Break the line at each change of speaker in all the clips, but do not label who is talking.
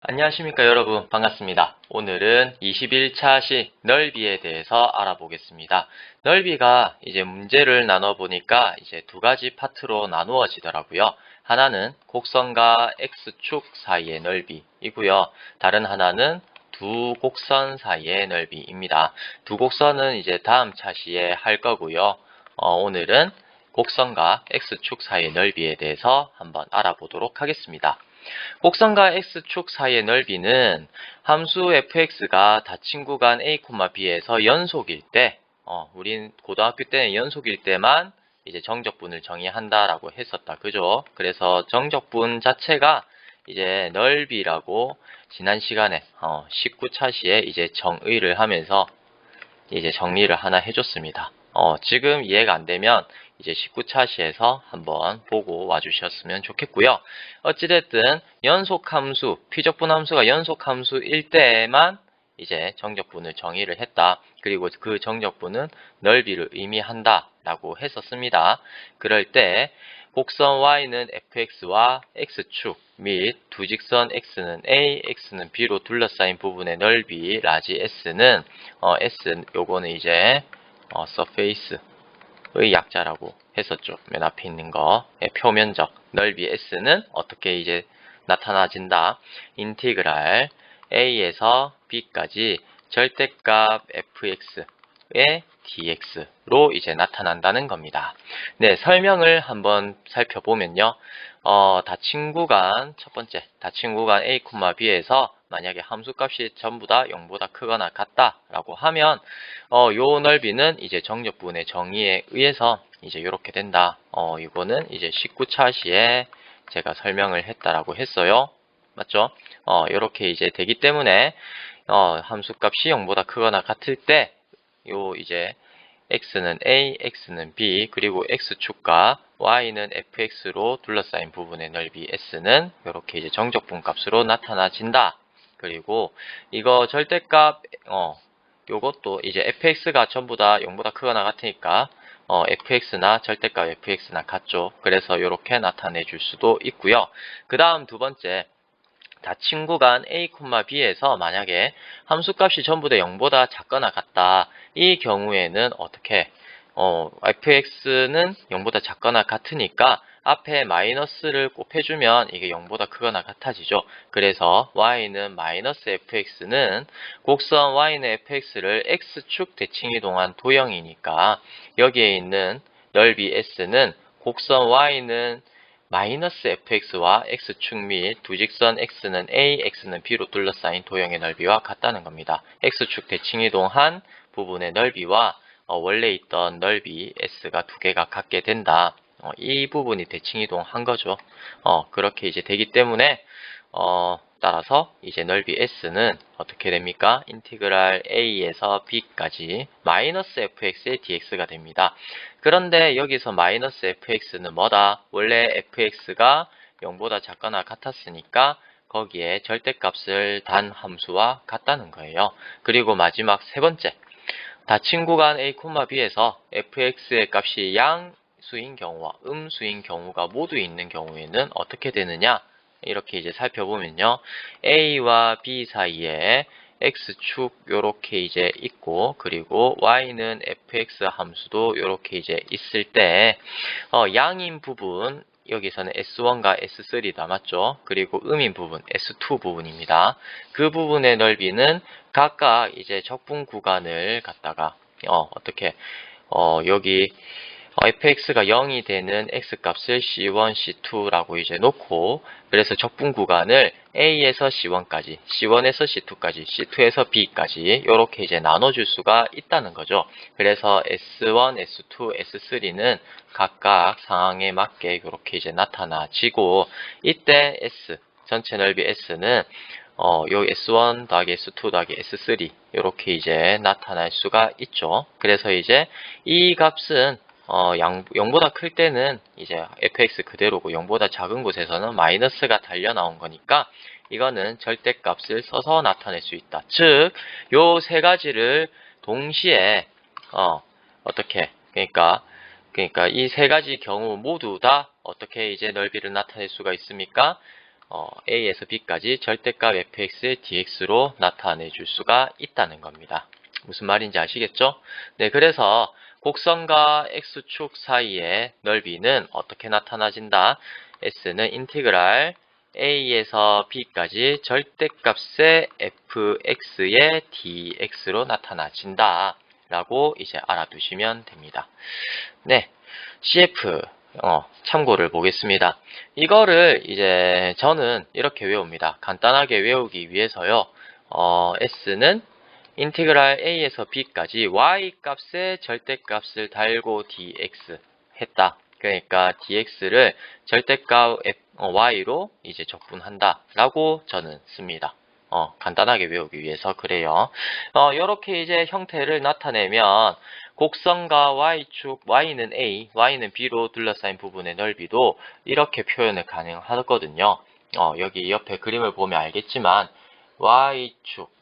안녕하십니까 여러분, 반갑습니다. 오늘은 21차 시 넓이에 대해서 알아보겠습니다. 넓이가 이제 문제를 나눠보니까 이제 두 가지 파트로 나누어지더라고요. 하나는 곡선과 X축 사이의 넓이이고요. 다른 하나는 두 곡선 사이의 넓이입니다. 두 곡선은 이제 다음 차시에 할 거고요. 오늘은 곡선과 X축 사이의 넓이에 대해서 한번 알아보도록 하겠습니다. 곡선과 x축 사이의 넓이는 함수 fx가 닫힌 구간 a, b에서 연속일 때, 우린 고등학교 때는 연속일 때만 이제 정적분을 정의한다라고 했었다. 그죠? 그래서 정적분 자체가 이제 넓이라고 지난 시간에 19차 시에 이제 정의를 하면서 이제 정리를 하나 해줬습니다. 지금 이해가 안 되면 이제 19차 시에서 한번 보고 와주셨으면 좋겠고요. 어찌됐든 연속함수, 피적분함수가 연속함수일 때에만 이제 정적분을 정의를 했다. 그리고 그 정적분은 넓이를 의미한다 라고 했었습니다. 그럴 때 곡선 y는 fx와 x축 및 두 직선 x는 a, x는 b로 둘러싸인 부분의 넓이 라지 s는 s 요거는 이제 surface의 약자라고 했었죠. 맨 앞에 있는 거의 표면적 넓이 s는 어떻게 이제 나타나진다. 인티그랄 a에서 b까지 절대값 fx의 dx로 이제 나타난다는 겁니다. 네, 설명을 한번 살펴보면요. 닫힌 구간, 첫 번째, 닫힌 구간 a, b에서 만약에 함수값이 전부 다 0보다 크거나 같다라고 하면, 요 넓이는 이제 정적분의 정의에 의해서 이제 이렇게 된다. 이거는 이제 19차 시에 제가 설명을 했다라고 했어요. 맞죠? 이렇게 이제 되기 때문에, 함수값이 0보다 크거나 같을 때, 요 이제 x는 a, x는 b, 그리고 x축과 y는 fx로 둘러싸인 부분의 넓이 s는 이렇게 이제 정적분 값으로 나타나진다. 그리고 이거 절대값 요것도 이제 fx가 전부 다 0보다 크거나 같으니까 fx나 절대값 fx나 같죠. 그래서 이렇게 나타내 줄 수도 있고요. 그 다음 두 번째, 닫힌 구간 a, b에서 만약에 함수값이 전부 다 0보다 작거나 같다. 이 경우에는 어떻게? fx는 0보다 작거나 같으니까 앞에 마이너스를 곱해주면 이게 0보다 크거나 같아지죠. 그래서 y는 마이너스 fx는 곡선 y는 fx를 x축 대칭이동한 도형이니까 여기에 있는 넓이 s는 곡선 y는 마이너스 fx와 x축 및 두 직선 x는 a, x는 b로 둘러싸인 도형의 넓이와 같다는 겁니다. x축 대칭이동한 부분의 넓이와 원래 있던 넓이 s가 두 개가 같게 된다. 이 부분이 대칭이동한 거죠. 그렇게 이제 되기 때문에 따라서 이제 넓이 s는 어떻게 됩니까? 인티그랄 a에서 b까지 마이너스 fx의 dx가 됩니다. 그런데 여기서 마이너스 fx는 뭐다? 원래 fx가 0보다 작거나 같았으니까 거기에 절대값을 단 함수와 같다는 거예요. 그리고 마지막 세 번째, 닫힌 구간 a, b에서 fx의 값이 양수인 경우와 음수인 경우가 모두 있는 경우에는 어떻게 되느냐? 이렇게 이제 살펴보면요. a와 b 사이에 x축 요렇게 이제 있고, 그리고 y는 fx 함수도 요렇게 이제 있을 때 양인 부분 여기서는 S1과 S3다 맞죠? 그리고 음인 부분 S2 부분입니다. 그 부분의 넓이는 각각 이제 적분 구간을 갖다가 어떻게 여기 fx가 0이 되는 x값을 c1, c2라고 이제 놓고, 그래서 적분 구간을 a에서 c1까지, c1에서 c2까지, c2에서 b까지 이렇게 이제 나눠줄 수가 있다는 거죠. 그래서 s1, s2, s3는 각각 상황에 맞게 이렇게 이제 나타나지고, 이때 s 전체 넓이 s는 요 S1 더하기 S2 더하기 S3 이렇게 이제 나타날 수가 있죠. 그래서 이제 이 값은 0보다 클 때는 이제 fx 그대로고 0보다 작은 곳에서는 마이너스가 달려 나온 거니까 이거는 절대값을 써서 나타낼 수 있다. 즉, 요 세 가지를 동시에 어떻게 그러니까 이 세 가지 경우 모두 다 어떻게 이제 넓이를 나타낼 수가 있습니까? A에서 B까지 절대값 fx의 dx로 나타내 줄 수가 있다는 겁니다. 무슨 말인지 아시겠죠? 네, 그래서 곡선과 x축 사이의 넓이는 어떻게 나타나진다? S는 인티그랄 A에서 B까지 절대값의 fx의 dx로 나타나진다 라고 이제 알아두시면 됩니다. 네, CF 참고를 보겠습니다. 이거를 이제 저는 이렇게 외웁니다. 간단하게 외우기 위해서요. S는 인티그랄 A에서 B까지 Y 값의 절대값을 달고 dx 했다. 그러니까 dx를 절대값 y로 이제 적분한다 라고 저는 씁니다. 간단하게 외우기 위해서 그래요. 이렇게 이제 형태를 나타내면 곡선과 y축, y는 a, y는 b로 둘러싸인 부분의 넓이도 이렇게 표현을 가능하거든요. 여기 옆에 그림을 보면 알겠지만 y축,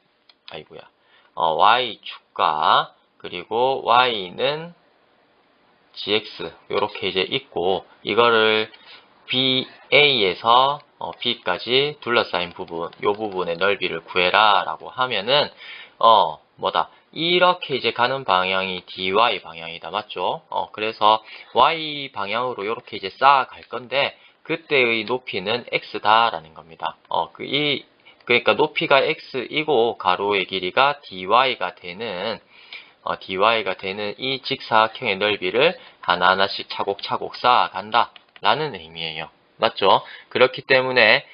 y축과 그리고 y는 gx 이렇게 이제 있고 이거를 BA에서 B까지 둘러싸인 부분, 이 부분의 넓이를 구해라 라고 하면은 이렇게 이제 가는 방향이 dy 방향이다. 맞죠? 그래서 y 방향으로 이렇게 이제 쌓아갈 건데 그때의 높이는 x다 라는 겁니다. 그러니까 높이가 x이고 가로의 길이가 dy가 되는 이 직사각형의 넓이를 하나하나씩 차곡차곡 쌓아간다 라는 의미예요. 맞죠? 그렇기 때문에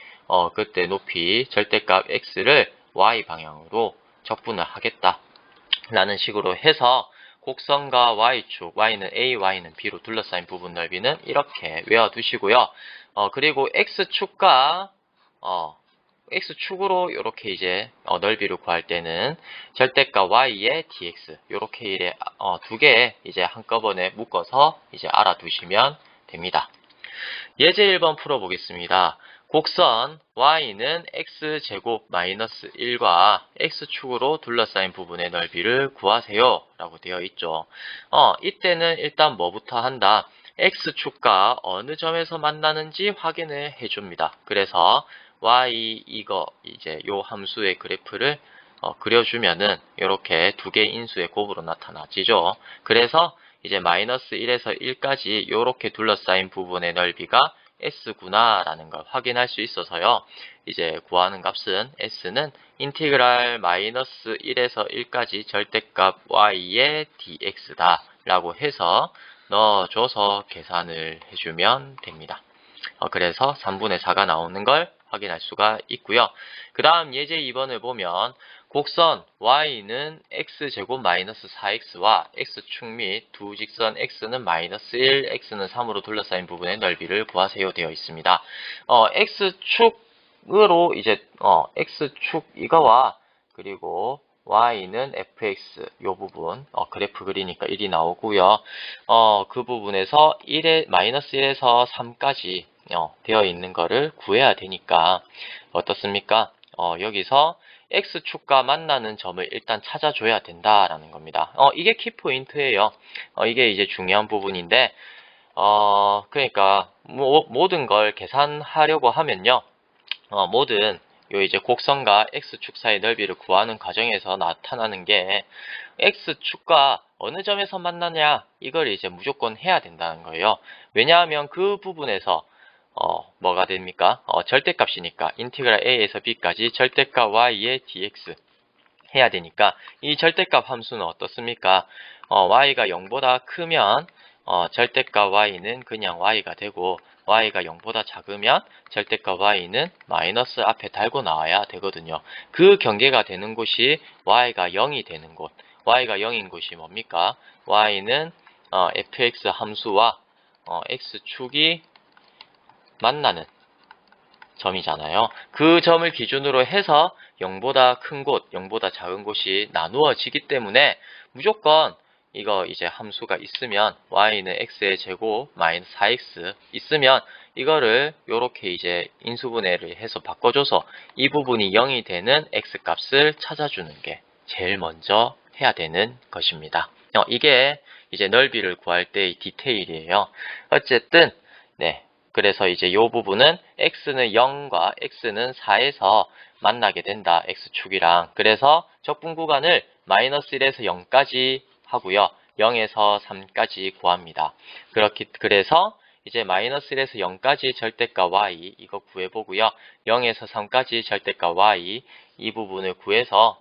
그때 높이 절대값 x를 y 방향으로 적분을 하겠다 라는 식으로 해서 곡선과 y축, y는 a, y는 b로 둘러싸인 부분 넓이는 이렇게 외워두시고요. 그리고 x축과 x축으로 이렇게 이제 넓이를 구할 때는 절대값 y의 dx 이렇게 두 개 이제 한꺼번에 묶어서 이제 알아두시면 됩니다. 예제 1번 풀어보겠습니다. 곡선 y는 x제곱 마이너스 1과 x축으로 둘러싸인 부분의 넓이를 구하세요 라고 되어 있죠. 이때는 일단 뭐부터 한다? x축과 어느 점에서 만나는지 확인을 해줍니다. 그래서 y 이제 요 함수의 그래프를 그려주면은 이렇게 두 개의 인수의 곱으로 나타나지죠. 그래서 이제 마이너스 1에서 1까지 이렇게 둘러싸인 부분의 넓이가 s구나 라는 걸 확인할 수 있어서요. 이제 구하는 값은 s는 인티그랄 마이너스 1에서 1까지 절대값 y의 dx다 라고 해서 넣어줘서 계산을 해주면 됩니다. 그래서 3분의 4가 나오는 걸 확인할 수가 있고요. 그 다음 예제 2번을 보면 곡선 y는 x제곱 마이너스 4x와 x축 및 두 직선 x는 마이너스 1, x는 3으로 둘러싸인 부분의 넓이를 구하세요 되어 있습니다. x축으로 이제 x축 이거와 그리고 y는 fx 요 부분 그래프 그리니까 1이 나오고요. 그 부분에서 마이너스 1에서 3까지 되어 있는 거를 구해야 되니까 어떻습니까? 여기서 x축과 만나는 점을 일단 찾아줘야 된다라는 겁니다. 이게 키포인트예요. 이게 이제 중요한 부분인데 그러니까 모든 걸 계산하려고 하면요. 모든 요 이제 곡선과 x축 사이 넓이를 구하는 과정에서 나타나는 게 x축과 어느 점에서 만나냐 이걸 이제 무조건 해야 된다는 거예요. 왜냐하면 그 부분에서 뭐가 됩니까? 절대값이니까 인티그랄 a에서 b까지 절대값 y의 dx 해야 되니까 이 절대값 함수는 어떻습니까? y가 0보다 크면 절대값 y는 그냥 y가 되고 y가 0보다 작으면 절대값 y는 마이너스 앞에 달고 나와야 되거든요. 그 경계가 되는 곳이 y가 0이 되는 곳. y가 0인 곳이 뭡니까? y는 fx 함수와 x축이 만나는 점이잖아요. 그 점을 기준으로 해서 0보다 큰 곳, 0보다 작은 곳이 나누어지기 때문에 무조건 이거 이제 함수가 있으면 y는 x의 제곱 마이너스 4x 있으면 이거를 요렇게 이제 인수분해를 해서 바꿔줘서 이 부분이 0이 되는 x 값을 찾아주는 게 제일 먼저 해야 되는 것입니다. 이게 이제 넓이를 구할 때의 디테일이에요. 어쨌든 네. 그래서 이제 요 부분은 x는 0과 x는 4에서 만나게 된다. x축이랑. 그래서 적분 구간을 마이너스 1에서 0까지 하고요. 0에서 3까지 구합니다. 그래서 이제 마이너스 1에서 0까지 절대가 y 이거 구해보고요. 0에서 3까지 절대가 y 이 부분을 구해서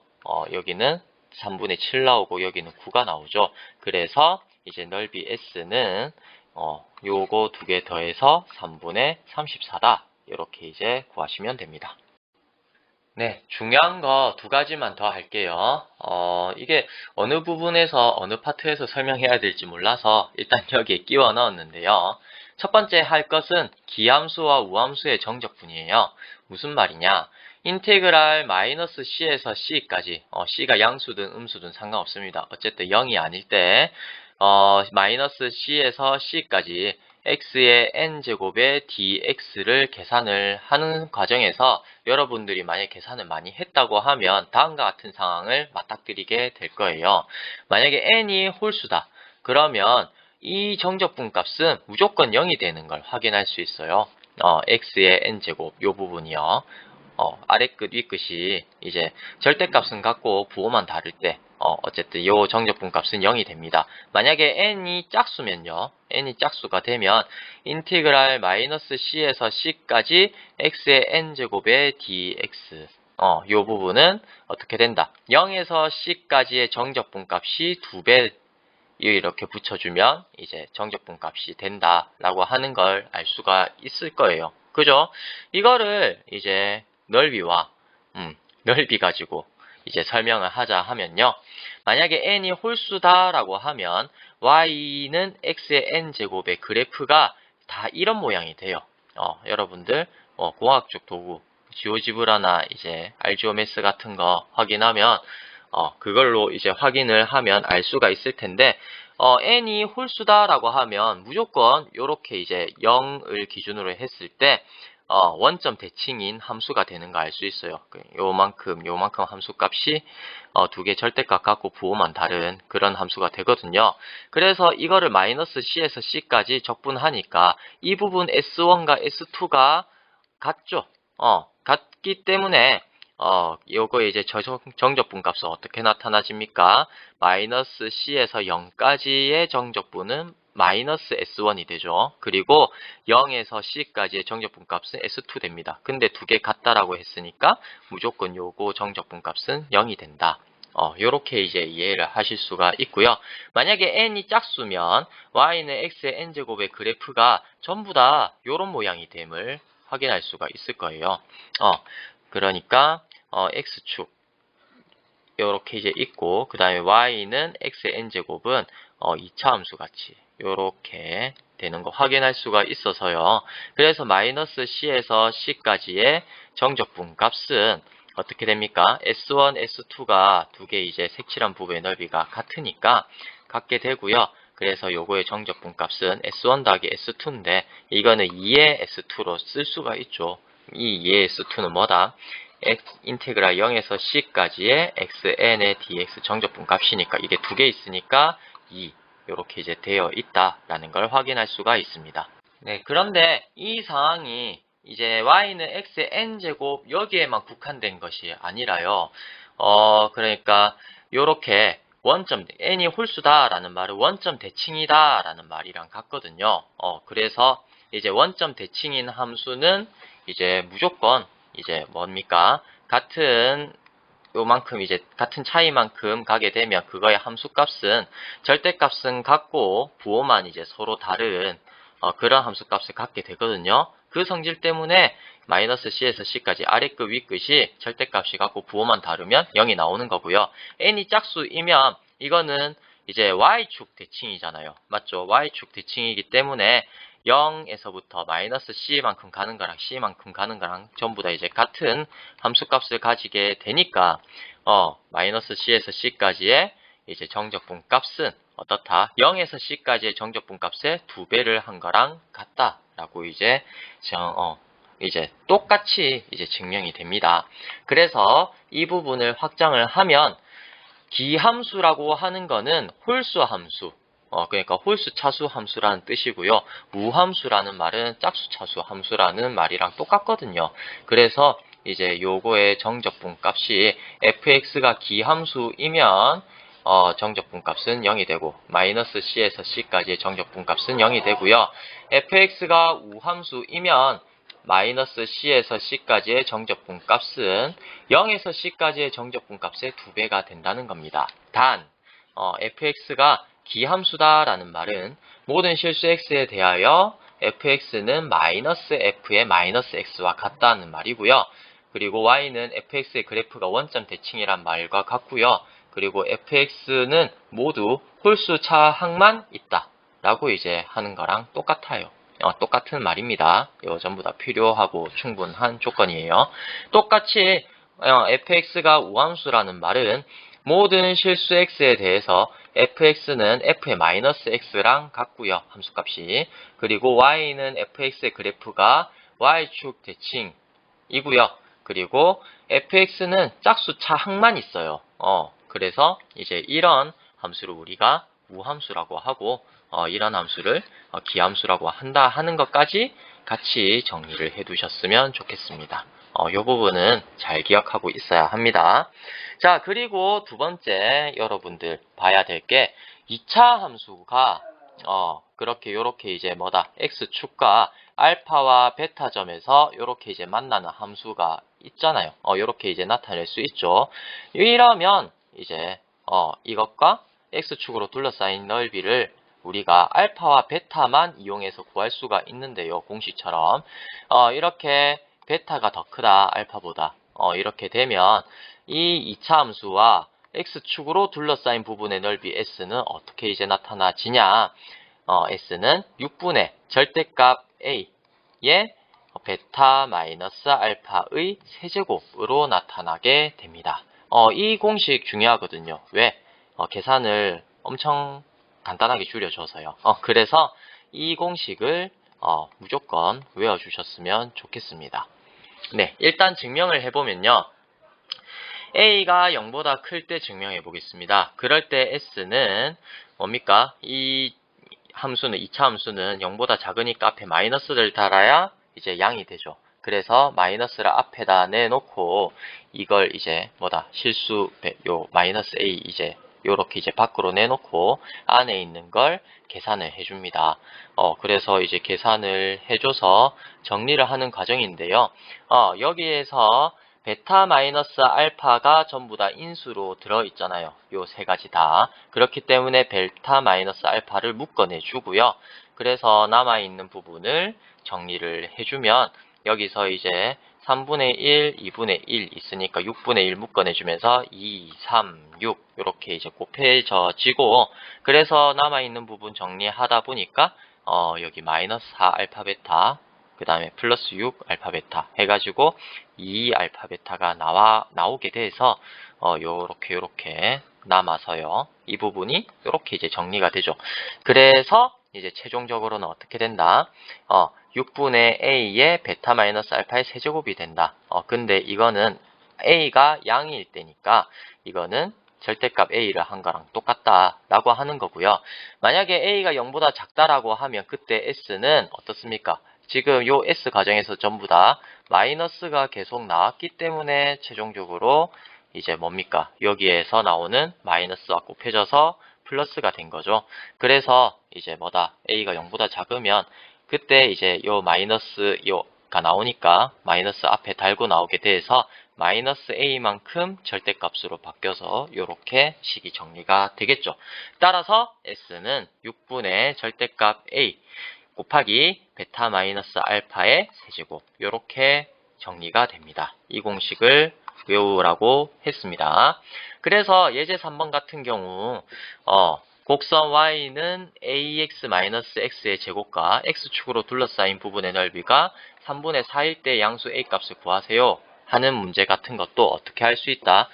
여기는 3분의 7 나오고 여기는 9가 나오죠. 그래서 이제 넓이 S는 요거 두 개 더해서 3분의 34다. 이렇게 이제 구하시면 됩니다. 네, 중요한 거 두 가지만 더 할게요. 이게 어느 부분에서 어느 파트에서 설명해야 될지 몰라서 일단 여기에 끼워 넣었는데요. 첫 번째 할 것은 기함수와 우함수의 정적분이에요. 무슨 말이냐? 인테그랄 마이너스 C에서 C까지, C가 양수든 음수든 상관없습니다. 어쨌든 0이 아닐 때, 마이너스 C에서 C까지 x의 n제곱의 dx를 계산을 하는 과정에서 여러분들이 만약 계산을 많이 했다고 하면 다음과 같은 상황을 맞닥뜨리게 될 거예요. 만약에 n이 홀수다. 그러면 이 정적분 값은 무조건 0이 되는 걸 확인할 수 있어요. x의 n제곱 요 부분이요. 아래 끝, 위 끝이 이제 절대값은 같고 부호만 다를 때 어쨌든 요 정적분 값은 0이 됩니다. 만약에 n이 짝수면요. n이 짝수가 되면 인티그랄 마이너스 c에서 c까지 x의 n제곱의 dx 요 부분은 어떻게 된다? 0에서 c까지의 정적분 값이 2배 이렇게 붙여주면 이제 정적분 값이 된다라고 하는 걸 알 수가 있을 거예요. 그죠? 이거를 이제 넓이와 넓이 가지고 이제 설명을 하자 하면요. 만약에 n이 홀수다라고 하면 y는 x의 n제곱의 그래프가 다 이런 모양이 돼요. 여러분들 공학적 도구 지오지브라나 이제 알지오메스 같은 거 확인하면 그걸로 이제 확인을 하면 알 수가 있을 텐데 n이 홀수다라고 하면 무조건 이렇게 이제 0을 기준으로 했을 때 원점 대칭인 함수가 되는 거 알 수 있어요. 요만큼 함수값이 두 개 절대값 같고 부호만 다른 그런 함수가 되거든요. 그래서 이거를 마이너스 C에서 C까지 적분하니까 이 부분 S1과 S2가 같죠. 같기 때문에 요거 이제 정적분 값은 어떻게 나타나집니까? 마이너스 C에서 0까지의 정적분은 마이너스 S1이 되죠. 그리고 0에서 C까지의 정적분 값은 S2 됩니다. 근데 두 개 같다라고 했으니까 무조건 요거 정적분 값은 0이 된다. 요렇게 이제 이해를 하실 수가 있고요. 만약에 n이 짝수면 y는 x의 n제곱의 그래프가 전부 다 요런 모양이 됨을 확인할 수가 있을 거예요. 그러니까 x축 요렇게 이제 있고 그 다음에 y는 x의 n제곱은 2차 함수 같이 요렇게 되는 거 확인할 수가 있어서요. 그래서 마이너스 c에서 c까지의 정적분 값은 어떻게 됩니까? S1, S2가 두 개 이제 색칠한 부분의 넓이가 같으니까 같게 되고요. 그래서 요거의 정적분 값은 S1 더하기 S2인데 이거는 2의 S2로 쓸 수가 있죠. 이 2의 S2는 뭐다? 인테그랄 0에서 C까지의 xn의 dx 정적분 값이니까 이게 두 개 있으니까 2 이렇게 이제 되어 있다라는 걸 확인할 수가 있습니다. 네, 그런데 이 상황이 이제 y는 x의 n제곱 여기에만 국한된 것이 아니라요. 그러니까 요렇게 원점 n이 홀수다라는 말은 원점 대칭이다라는 말이랑 같거든요. 그래서 이제 원점 대칭인 함수는 이제 무조건 이제 뭡니까? 같은 요만큼 이제 같은 차이만큼 가게 되면 그거의 함수값은 절대값은 같고 부호만 이제 서로 다른 그런 함수값을 갖게 되거든요. 그 성질 때문에 마이너스 C에서 C까지 아래끝 위끝이 절대값이 같고 부호만 다르면 0이 나오는 거고요. n이 짝수이면 이거는 이제 y축 대칭이잖아요. 맞죠? y축 대칭이기 때문에 0에서부터 마이너스 C만큼 가는 거랑 C만큼 가는 거랑 전부 다 이제 같은 함수값을 가지게 되니까 마이너스 C에서 C까지의 이제 정적분 값은 어떻다? 0에서 C까지의 정적분 값의 2배를 한 거랑 같다라고 이제 이제 똑같이 이제 증명이 됩니다. 그래서 이 부분을 확장을 하면 기함수라고 하는 거는 홀수 함수, 그러니까 홀수 차수 함수라는 뜻이고요. 우함수라는 말은 짝수 차수 함수라는 말이랑 똑같거든요. 그래서 이제 요거의 정적분 값이 fx가 기함수이면 정적분 값은 0이 되고 마이너스 c에서 c까지의 정적분 값은 0이 되고요. fx가 우함수이면 마이너스 c에서 c까지의 정적분 값은 0에서 c까지의 정적분 값의 2배가 된다는 겁니다. 단 fx가 기함수다라는 말은 모든 실수 x에 대하여 fx는 마이너스 f의 마이너스 x와 같다는 말이고요. 그리고 y는 fx의 그래프가 원점 대칭이란 말과 같고요. 그리고 fx는 모두 홀수 차항만 있다 라고 이제 하는 거랑 똑같아요. 똑같은 말입니다. 이거 전부 다 필요하고 충분한 조건이에요. 똑같이 fx가 우함수라는 말은 모든 실수 x에 대해서 fx는 f의 마이너스 x랑 같고요. 함수값이. 그리고 y는 fx의 그래프가 y축 대칭이고요. 그리고 fx는 짝수 차항만 있어요. 그래서 이제 이런 함수를 우리가 우함수라고 하고 이런 함수를 기함수라고 한다 하는 것까지 같이 정리를 해 두셨으면 좋겠습니다. 이 부분은 잘 기억하고 있어야 합니다. 자, 그리고 두 번째 여러분들 봐야 될 게 2차 함수가 그렇게 요렇게 이제 뭐다 x축과 알파와 베타 점에서 요렇게 이제 만나는 함수가 있잖아요. 요렇게 이제 나타낼 수 있죠. 이러면 이제 이것과 x축으로 둘러싸인 넓이를 우리가 알파와 베타만 이용해서 구할 수가 있는데요. 공식처럼 이렇게 베타가 더 크다 알파보다 이렇게 되면 이 2차 함수와 x축으로 둘러싸인 부분의 넓이 s는 어떻게 이제 나타나지냐. s는 6분의 절대값 a의 베타 마이너스 알파의 세제곱으로 나타나게 됩니다. 이 공식 중요하거든요. 왜? 계산을 엄청 간단하게 줄여줘서요. 그래서 이 공식을 무조건 외워주셨으면 좋겠습니다. 네, 일단 증명을 해보면요. a가 0보다 클 때 증명해 보겠습니다. 그럴 때 s는 뭡니까? 이 함수는 2차 함수는 0보다 작으니까 앞에 마이너스를 달아야 이제 양이 되죠. 그래서 마이너스를 앞에다 내놓고 이걸 이제 뭐다 실수 요 마이너스 a 이제 요렇게 이제 밖으로 내놓고 안에 있는 걸 계산을 해줍니다. 그래서 이제 계산을 해줘서 정리를 하는 과정인데요. 여기에서 베타 마이너스 알파가 전부 다 인수로 들어있잖아요. 요 세 가지 다. 그렇기 때문에 베타 마이너스 알파를 묶어내 주고요. 그래서 남아있는 부분을 정리를 해주면 여기서 이제 3분의 1, 2분의 1 있으니까 6분의 1 묶어내주면서 2, 3, 6 이렇게 이제 곱해져지고 그래서 남아있는 부분 정리하다 보니까 여기 마이너스 4 알파 베타 그 다음에 플러스 6 알파 베타 해가지고 2 알파 베타가 나오게 돼서 요렇게 남아서요. 이 부분이 요렇게 이제 정리가 되죠. 그래서 이제 최종적으로는 어떻게 된다? 6분의 a의 베타 마이너스 알파의 세제곱이 된다. 근데 이거는 a가 양일 때니까 이거는 절대값 a를 한 거랑 똑같다라고 하는 거고요. 만약에 a가 0보다 작다라고 하면 그때 s는 어떻습니까? 지금 요 S 과정에서 전부 다 마이너스가 계속 나왔기 때문에 최종적으로 이제 뭡니까? 여기에서 나오는 마이너스와 곱해져서 플러스가 된 거죠. 그래서 이제 뭐다? A가 0보다 작으면 그때 이제 요 마이너스 요가 나오니까 마이너스 앞에 달고 나오게 돼서 마이너스 A만큼 절대값으로 바뀌어서 요렇게 식이 정리가 되겠죠. 따라서 S는 6분의 절대값 A 곱하기 베타 마이너스 알파의 세제곱 이렇게 정리가 됩니다. 이 공식을 외우라고 했습니다. 그래서 예제 3번 같은 경우 곡선 y는 ax-x의 제곱과 x축으로 둘러싸인 부분의 넓이가 3분의 4일 때 양수 a 값을 구하세요 하는 문제 같은 것도 어떻게 할 수 있다.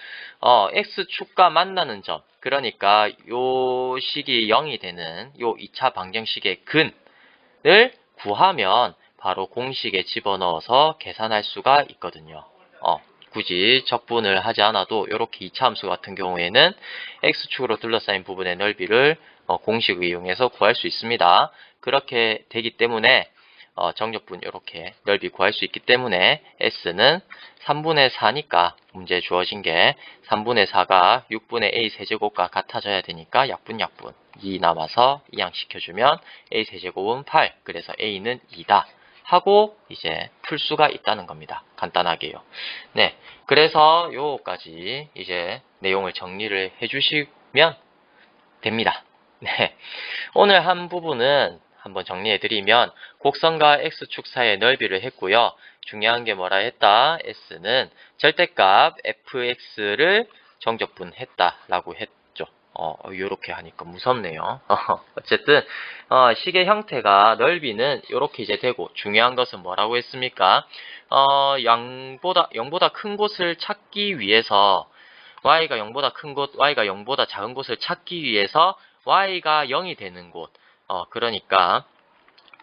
x축과 만나는 점 그러니까 요 식이 0이 되는 요 2차 방정식의 근을 구하면 바로 공식에 집어넣어서 계산할 수가 있거든요. 굳이 적분을 하지 않아도 이렇게 2차 함수 같은 경우에는 x축으로 둘러싸인 부분의 넓이를 공식을 이용해서 구할 수 있습니다. 그렇게 되기 때문에 정적분 이렇게 넓이 구할 수 있기 때문에 S는 3분의 4니까 문제에 주어진 게 3분의 4가 6분의 A 세제곱과 같아져야 되니까 약분 2 남아서 이항시켜주면 A 세제곱은 8, 그래서 A는 2다 하고 이제 풀 수가 있다는 겁니다. 간단하게요. 네, 그래서 요거까지 이제 내용을 정리를 해주시면 됩니다. 네, 오늘 한 부분은 한번 정리해드리면 곡선과 X축 사이의 넓이를 했고요. 중요한 게 뭐라 했다? S는 절대값 fx를 정적분했다라고 했죠. 요렇게 하니까 무섭네요. 어쨌든 식의 형태가 넓이는 요렇게 이제 되고 중요한 것은 뭐라고 했습니까? 0보다 큰 곳을 찾기 위해서 y가 0보다 큰 곳, y가 0보다 작은 곳을 찾기 위해서 y가 0이 되는 곳, 그러니까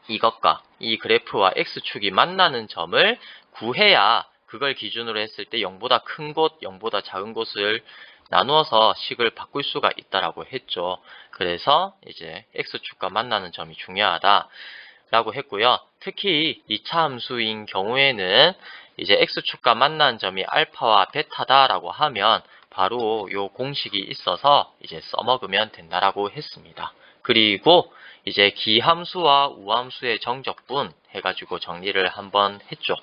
이것과 이 그래프와 x축이 만나는 점을 구해야 그걸 기준으로 했을 때 0보다 큰 곳, 0보다 작은 곳을 나누어서 식을 바꿀 수가 있다라고 했죠. 그래서 이제 x축과 만나는 점이 중요하다라고 했고요. 특히 2차 함수인 경우에는 이제 x축과 만나는 점이 알파와 베타다라고 하면 바로 요 공식이 있어서 이제 써먹으면 된다라고 했습니다. 그리고 이제 기함수와 우함수의 정적분 해가지고 정리를 한번 했죠.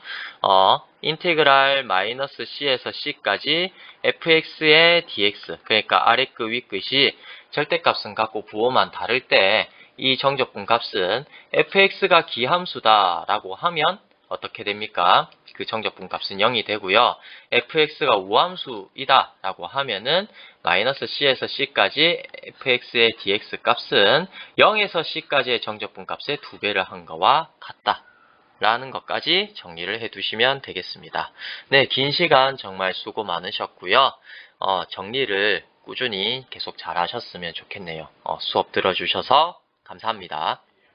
인테그랄 마이너스 c에서 c까지 fx의 dx, 그러니까 아래끝 윗끝이 절대값은 같고 부호만 다를 때 이 정적분 값은 fx가 기함수다라고 하면 어떻게 됩니까? 그 정적분 값은 0이 되고요. fx가 우함수이다 라고 하면은 마이너스 c에서 c까지 fx의 dx 값은 0에서 c까지의 정적분 값의 2배를 한 거와 같다 라는 것까지 정리를 해 두시면 되겠습니다. 네, 긴 시간 정말 수고 많으셨고요. 정리를 꾸준히 계속 잘 하셨으면 좋겠네요. 수업 들어주셔서 감사합니다.